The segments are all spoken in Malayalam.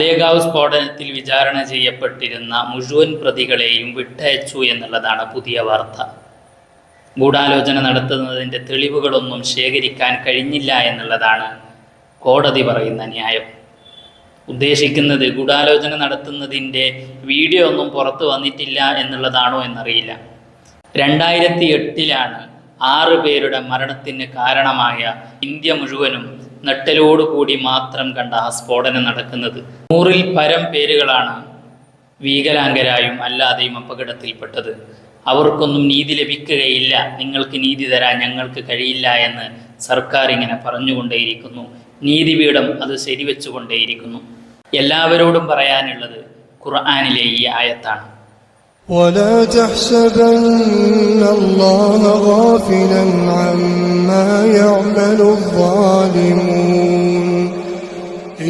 തേഗാവ് സ്ഫോടനത്തിൽ വിചാരണ ചെയ്യപ്പെട്ടിരുന്ന മുഴുവൻ പ്രതികളെയും വിട്ടയച്ചു എന്നുള്ളതാണ് പുതിയ വാർത്ത. ഗൂഢാലോചന നടത്തുന്നതിൻ്റെ തെളിവുകളൊന്നും ശേഖരിക്കാൻ കഴിഞ്ഞില്ല എന്നുള്ളതാണ് കോടതി പറയുന്ന ന്യായം. ഉദ്ദേശിക്കുന്നത് ഗൂഢാലോചന നടത്തുന്നതിൻ്റെ വീഡിയോ ഒന്നും പുറത്തു വന്നിട്ടില്ല എന്നുള്ളതാണോ എന്നറിയില്ല. 2008 6 പേരുടെ മരണത്തിന് കാരണമായ ഇന്ത്യ മുഴുവനും നെട്ടലോടുകൂടി മാത്രം കണ്ട ആ സ്ഫോടനം നടക്കുന്നത്. 100-ൽ പരം പേരുകളാണ് ഭീകരാംഗരായും അല്ലാതെയും അപകടത്തിൽപ്പെട്ടത്. അവർക്കൊന്നും നീതി ലഭിക്കുകയില്ല, നിങ്ങൾക്ക് നീതി തരാൻ ഞങ്ങൾക്ക് കഴിയില്ല എന്ന് സർക്കാർ ഇങ്ങനെ പറഞ്ഞുകൊണ്ടേയിരിക്കുന്നു. നീതിപീഠം അത് ശരിവെച്ചുകൊണ്ടേയിരിക്കുന്നു. എല്ലാവരോടും പറയാനുള്ളത് ഖുർആനിലെ ഈ ആയത്താണ്. ولا تحسبن الله غافلا عما يعمل الظالمون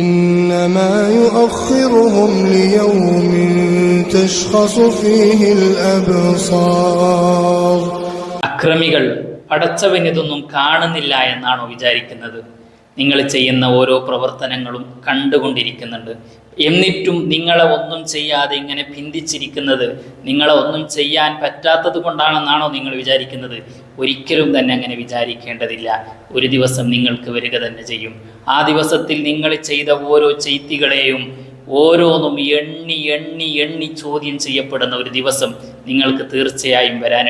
إنما يؤخرهم ليوم تشخص فيه الأبصار. അക്രമികൾ പടച്ചവനിതൊന്നും കാണുന്നില്ല എന്നാണോ വിചാരിക്കുന്നത്? നിങ്ങൾ ചെയ്യുന്ന ഓരോ പ്രവർത്തനങ്ങളും കണ്ടുകൊണ്ടിരിക്കുന്നുണ്ട്. എന്നിട്ടും നിങ്ങളെ ഒന്നും ചെയ്യാതെ ഇങ്ങനെ ഭിന്തിച്ചിരിക്കുന്നത് നിങ്ങളെ ഒന്നും ചെയ്യാൻ പറ്റാത്തത് കൊണ്ടാണെന്നാണോ നിങ്ങൾ വിചാരിക്കുന്നത്? ഒരിക്കലും തന്നെ അങ്ങനെ വിചാരിക്കേണ്ടതില്ല. ഒരു ദിവസം നിങ്ങൾക്ക് വരിക തന്നെ ചെയ്യും. ആ ദിവസത്തിൽ നിങ്ങൾ ചെയ്ത ഓരോ ചെയ്തികളെയും ഓരോന്നും എണ്ണി എണ്ണി എണ്ണി ചോദ്യം ചെയ്യപ്പെടുന്ന ഒരു ദിവസം നിങ്ങൾക്ക് തീർച്ചയായും വരാൻ